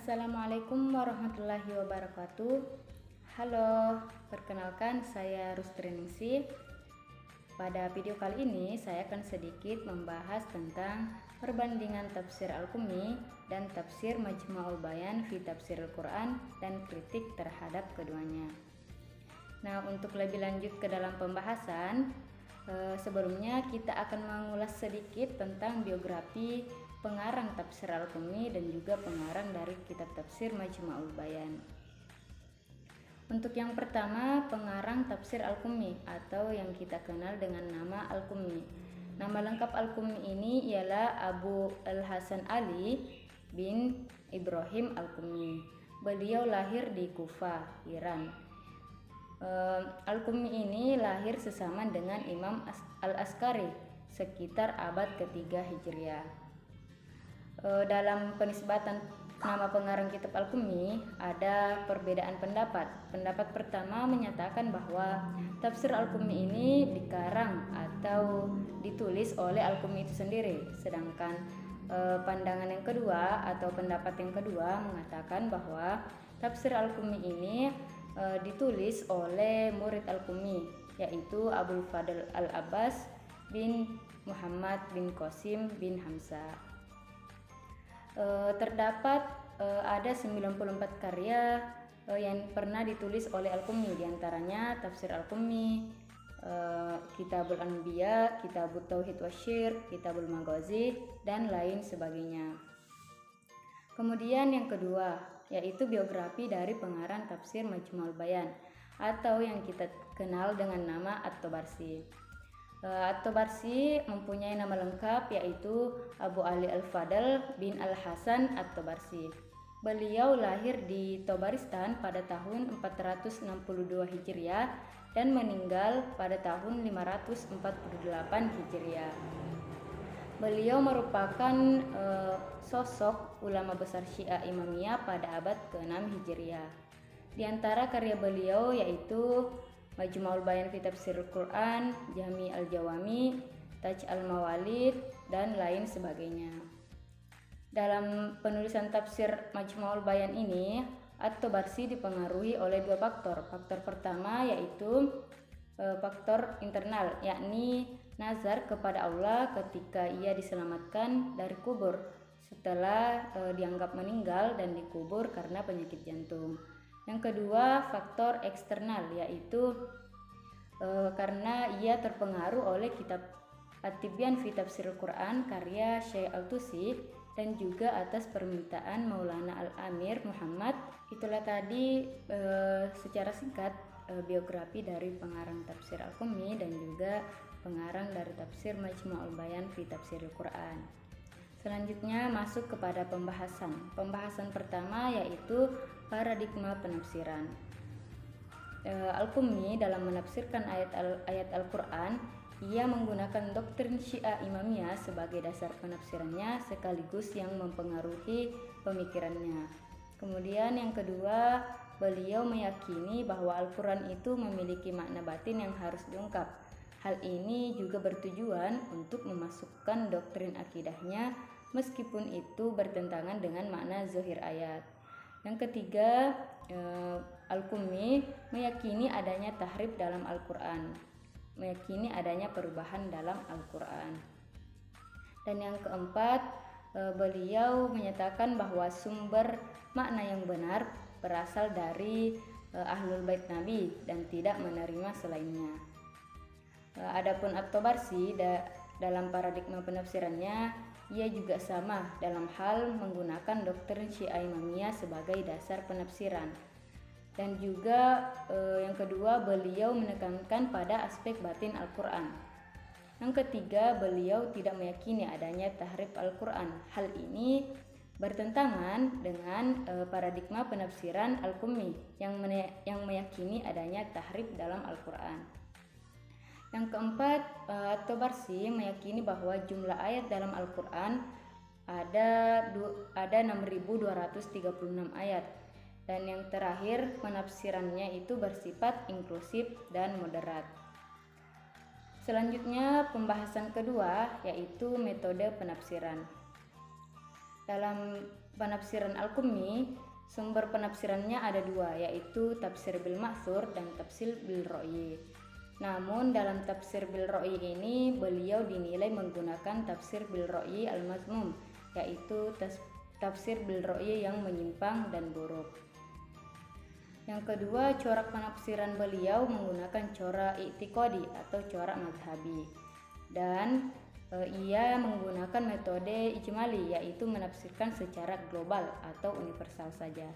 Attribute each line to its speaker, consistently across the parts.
Speaker 1: Assalamualaikum warahmatullahi wabarakatuh. Halo, perkenalkan saya Rustriningsih. Pada video kali ini saya akan sedikit membahas tentang perbandingan tafsir Al-Qummi dan tafsir Majma'ul Bayan fi Tafsiril Quran dan kritik terhadap keduanya. Nah, untuk lebih lanjut ke dalam pembahasan, sebelumnya kita akan mengulas sedikit tentang biografi pengarang tafsir Al-Qummi dan juga pengarang dari kitab tafsir Majma'ul Bayan. Untuk yang pertama, pengarang tafsir Al-Qummi atau yang kita kenal dengan nama Al-Qummi. Nama lengkap Al-Qummi ini ialah Abu Al-Hasan Ali bin Ibrahim Al-Qummi. Beliau lahir di Kufah, Iran. Al-Qummi ini lahir sesaman dengan Imam Al-Askari sekitar abad ketiga Hijriah. Dalam penisbatan nama pengarang kitab Al-Qummi ada perbedaan pendapat. Pendapat pertama menyatakan bahwa tafsir Al-Qummi ini dikarang atau ditulis oleh Al-Qummi itu sendiri. Sedangkan pandangan yang kedua atau pendapat yang kedua mengatakan bahwa tafsir Al-Qummi ini ditulis oleh murid Al-Qummi, yaitu Abul Fadl Al-Abbas bin Muhammad bin Qasim bin Hamzah. Terdapat ada 94 karya yang pernah ditulis oleh Al-Qummi, diantaranya Tafsir Al-Qummi, Kitabul Anbiya, Kitabul Tauhid Wasyir, Kitabul Maghazi, dan lain sebagainya. Kemudian yang kedua, yaitu biografi dari pengarang tafsir Majma'ul Bayan atau yang kita kenal dengan nama At-Tabarsi. At-Tabarsi mempunyai nama lengkap yaitu Abu Ali Al-Fadl bin Al-Hasan At-Tabarsi. Beliau lahir di Tabaristan pada tahun 462 Hijriah dan meninggal pada tahun 548 Hijriah. Beliau merupakan sosok ulama besar Syiah Imamiyah pada abad ke-6 Hijriah. Di antara karya beliau yaitu Majma'ul Bayan fi Tafsiril Quran, Jami al-Jawami, Taj al-Mawalid, dan lain sebagainya. Dalam penulisan tafsir Majma'ul Bayan ini, At-Tabarsi dipengaruhi oleh dua faktor. Faktor pertama yaitu faktor internal, yakni nazar kepada Allah ketika ia diselamatkan dari kubur setelah dianggap meninggal dan dikubur karena penyakit jantung. Yang kedua, faktor eksternal, yaitu karena ia terpengaruh oleh kitab At-Tibyan fi Tafsiril Quran karya Syekh Al-Tusi dan juga atas permintaan Maulana Al-Amir Muhammad. Itulah tadi secara singkat biografi dari pengarang tafsir Al-Qummi dan juga pengarang dari tafsir Majma'ul Bayan fi Tafsiril Quran. Selanjutnya masuk kepada pembahasan. Pembahasan pertama yaitu paradigma penafsiran. Al-Qummi dalam menafsirkan ayat Al-Quran, ia menggunakan doktrin Syiah Imamiyah sebagai dasar penafsirannya sekaligus yang mempengaruhi pemikirannya. Kemudian yang kedua, beliau meyakini bahwa Al-Quran itu memiliki makna batin yang harus diungkap. Hal ini juga bertujuan untuk memasukkan doktrin akidahnya meskipun itu bertentangan dengan makna zahir ayat. Yang ketiga, Al-Qummi meyakini adanya tahrif dalam Al-Quran, meyakini adanya perubahan dalam Al-Quran. Dan yang keempat, beliau menyatakan bahwa sumber makna yang benar berasal dari Ahlul Bait Nabi dan tidak menerima selainnya. Adapun At-Tabarsi dalam paradigma penafsirannya, ia juga sama dalam hal menggunakan doktrin Syiah Imamiyah sebagai dasar penafsiran. Dan juga yang kedua, beliau menekankan pada aspek batin Al-Quran. Yang ketiga, beliau tidak meyakini adanya tahrif Al-Quran. Hal ini bertentangan dengan paradigma penafsiran Al-Qummi yang meyakini adanya tahrif dalam Al-Quran. Yang keempat, At-Tabarsi meyakini bahwa jumlah ayat dalam Al-Quran ada 6.236 ayat. Dan yang terakhir, penafsirannya itu bersifat inklusif dan moderat. Selanjutnya, pembahasan kedua yaitu metode penafsiran. Dalam penafsiran Al-Qummi, sumber penafsirannya ada dua, yaitu tafsir bil ma'thur dan tafsir bil ra'yi. Namun dalam tafsir bil ra'yi ini beliau dinilai menggunakan tafsir bil ra'yi al-mazmum, yaitu tafsir bil ra'yi yang menyimpang dan buruk. Yang kedua, corak penafsiran beliau menggunakan corak i'tiqadi atau corak mazhabi. Dan ia menggunakan metode ijmali, yaitu menafsirkan secara global atau universal saja.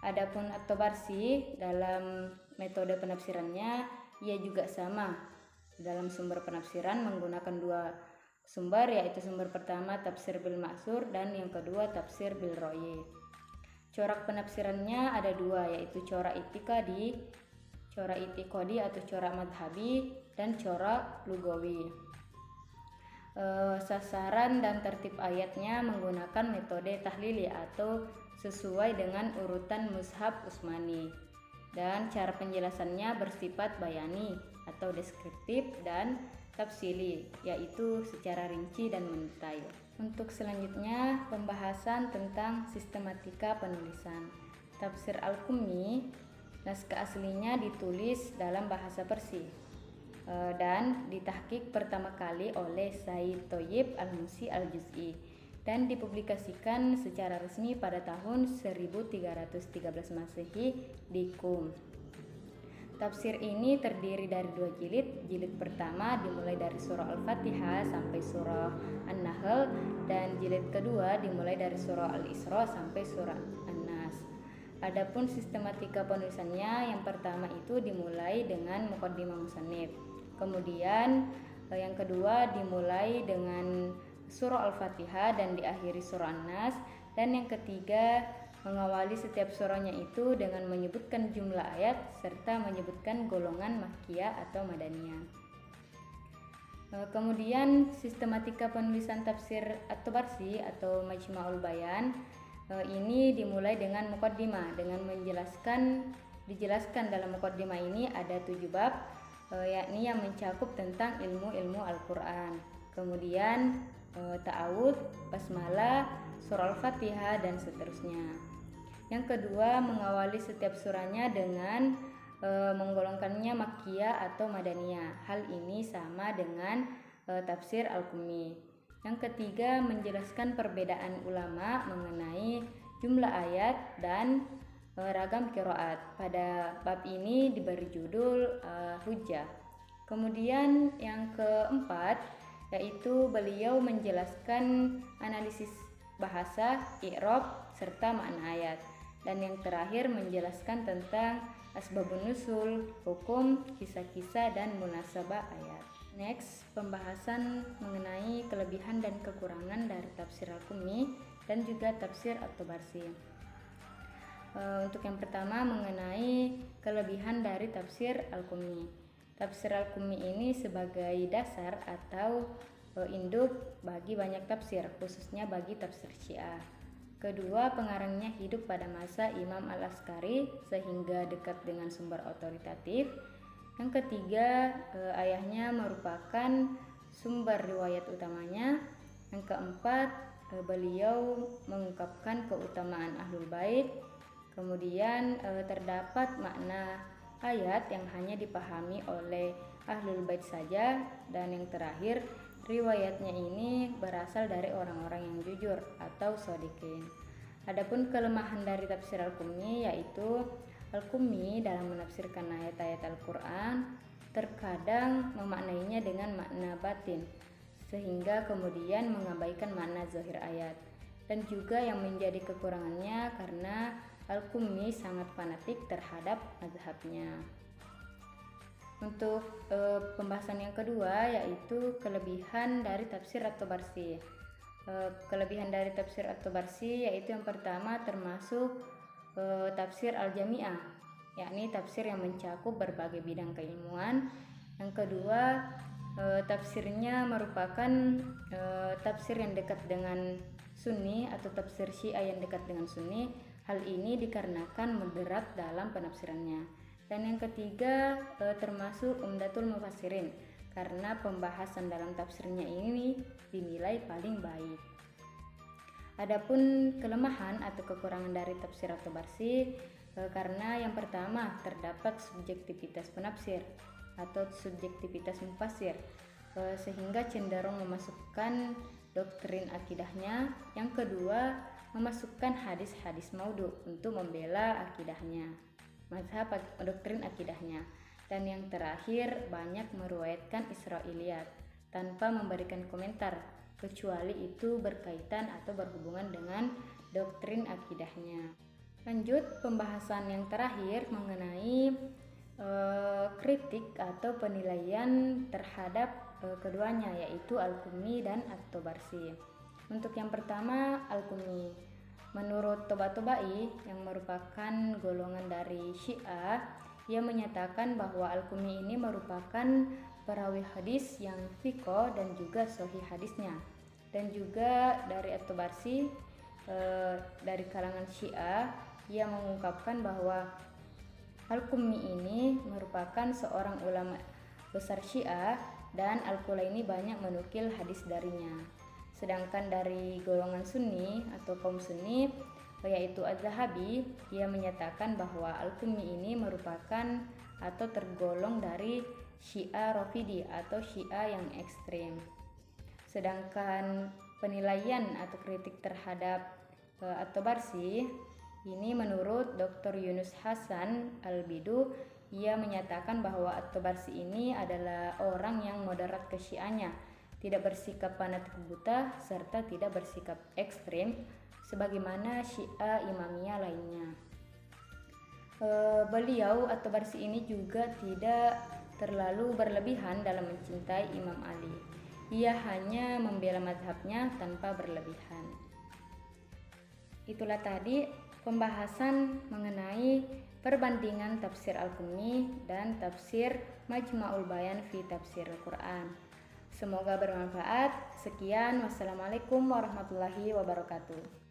Speaker 1: Adapun At-Tabarsi dalam metode penafsirannya ia juga sama. Dalam sumber penafsiran menggunakan dua sumber, yaitu sumber pertama tafsir bil ma'thur dan yang kedua tafsir bil ra'yi. Corak penafsirannya ada dua, yaitu corak i'tiqadi atau corak madhabi, dan corak lugawi. Sasaran dan tertib ayatnya menggunakan metode tahlili atau sesuai dengan urutan mushaf Utsmani, dan cara penjelasannya bersifat bayani atau deskriptif dan tafsili, yaitu secara rinci dan mendetail. Untuk selanjutnya, pembahasan tentang sistematika penulisan. Tafsir Al-Qummi, naskah aslinya ditulis dalam bahasa Persia dan ditahqiq pertama kali oleh Said Thayyib Al-Musi Al-Juz'i dan dipublikasikan secara resmi pada tahun 1313 Masehi di Qum. Tafsir ini terdiri dari dua jilid. Jilid pertama dimulai dari surah Al-Fatihah sampai surah An-Nahl, dan jilid kedua dimulai dari surah Al-Isra sampai surah An-Nas. Adapun sistematika penulisannya, yang pertama itu dimulai dengan muqaddimah musannif. Kemudian yang kedua dimulai dengan surah Al-Fatihah dan diakhiri surah An-Nas, dan yang ketiga mengawali setiap surahnya itu dengan menyebutkan jumlah ayat serta menyebutkan golongan makkiyah atau madaniyah. Kemudian sistematika penulisan tafsir At-Tabarsi atau Majma'ul Bayan ini dimulai dengan muqaddimah, dengan dijelaskan dalam muqaddimah ini ada 7 bab, yakni yang mencakup tentang ilmu-ilmu Al-Quran. Kemudian ta'awudz, basmalah, surah Al-Fatihah, dan seterusnya. Yang kedua, mengawali setiap surahnya dengan menggolongkannya makkiyah atau madaniyah. Hal ini sama dengan tafsir Al-Qummi. Yang ketiga, menjelaskan perbedaan ulama mengenai jumlah ayat dan ragam qiraat. Pada bab ini diberi judul hujjah. Kemudian yang keempat, yaitu beliau menjelaskan analisis bahasa, i'rab, serta makna ayat. Dan yang terakhir menjelaskan tentang asbabun nusul, hukum, kisah-kisah, dan munasabah ayat. Next, pembahasan mengenai kelebihan dan kekurangan dari tafsir Al-Qummi dan juga tafsir At-Tabarsi. Untuk yang pertama mengenai kelebihan dari tafsir Al-Qummi. Tafsir Al-Qummi ini sebagai dasar atau induk bagi banyak tafsir, khususnya bagi tafsir Syiah. Kedua, pengarangnya hidup pada masa Imam Al-Askari sehingga dekat dengan sumber otoritatif. Yang ketiga, ayahnya merupakan sumber riwayat utamanya. Yang keempat, beliau mengungkapkan keutamaan Ahlul Bait. Kemudian terdapat makna ayat yang hanya dipahami oleh Ahlul Bait saja. Dan yang terakhir, riwayatnya ini berasal dari orang-orang yang jujur atau shodiqin. Adapun kelemahan dari tafsir Al-Qummi, yaitu Al-Qummi dalam menafsirkan ayat-ayat Al-Quran terkadang memaknainya dengan makna batin, sehingga kemudian mengabaikan makna zahir ayat. Dan juga yang menjadi kekurangannya karena Al-Qummi sangat fanatik terhadap mazhabnya. Untuk pembahasan yang kedua, yaitu kelebihan dari tafsir At-Tabarsi. Kelebihan dari tafsir At-Tabarsi yaitu yang pertama termasuk tafsir Al-Jami'ah, yakni tafsir yang mencakup berbagai bidang keilmuan. Yang kedua, tafsirnya merupakan tafsir yang dekat dengan Sunni atau tafsir Syiah yang dekat dengan Sunni. Hal ini dikarenakan moderat dalam penafsirannya. Dan yang ketiga, termasuk Umdatul Mufassirin, karena pembahasan dalam tafsirnya ini dinilai paling baik. Adapun kelemahan atau kekurangan dari tafsir at-Tabarsi, karena yang pertama terdapat subjektivitas penafsir atau subjektivitas mufassir, sehingga cenderung memasukkan doktrin akidahnya. Yang kedua, memasukkan hadis-hadis maudhu untuk membela akidahnya, mazhab doktrin akidahnya. Dan yang terakhir, banyak meruwayatkan Israiliyat tanpa memberikan komentar, kecuali itu berkaitan atau berhubungan dengan doktrin akidahnya. Lanjut, pembahasan yang terakhir mengenai kritik atau penilaian terhadap keduanya, yaitu Al-Qummi dan At-Tabarsi. Untuk yang pertama, Al-Qummi. Menurut Tabatabai yang merupakan golongan dari Syiah, ia menyatakan bahwa Al-Qummi ini merupakan perawi hadis yang thiqah dan juga sahih hadisnya. Dan juga dari At-Tabarsi, dari kalangan Syiah, ia mengungkapkan bahwa Al-Qummi ini merupakan seorang ulama besar Syiah dan Al-Kulaini banyak menukil hadis darinya. Sedangkan dari golongan Sunni atau kaum Sunni, yaitu Az-Zahabi, ia menyatakan bahwa Al-Qummi ini merupakan atau tergolong dari Syiah Rafidi atau Syiah yang ekstrem. Sedangkan penilaian atau kritik terhadap At-Tabarsi ini menurut Dr. Yunus Hasan Al-Bidu, ia menyatakan bahwa At-Tabarsi ini adalah orang yang moderat ke Syiahnya, tidak bersikap fanatik buta serta tidak bersikap ekstrem sebagaimana Syiah Imamiyah lainnya. Beliau At-Tabarsi ini juga tidak terlalu berlebihan dalam mencintai Imam Ali. Ia hanya membela mazhabnya tanpa berlebihan. Itulah tadi pembahasan mengenai perbandingan tafsir Al-Qummi dan tafsir Majma'ul Bayan fi Tafsir Al-Quran. Semoga bermanfaat. Sekian, wassalamualaikum warahmatullahi wabarakatuh.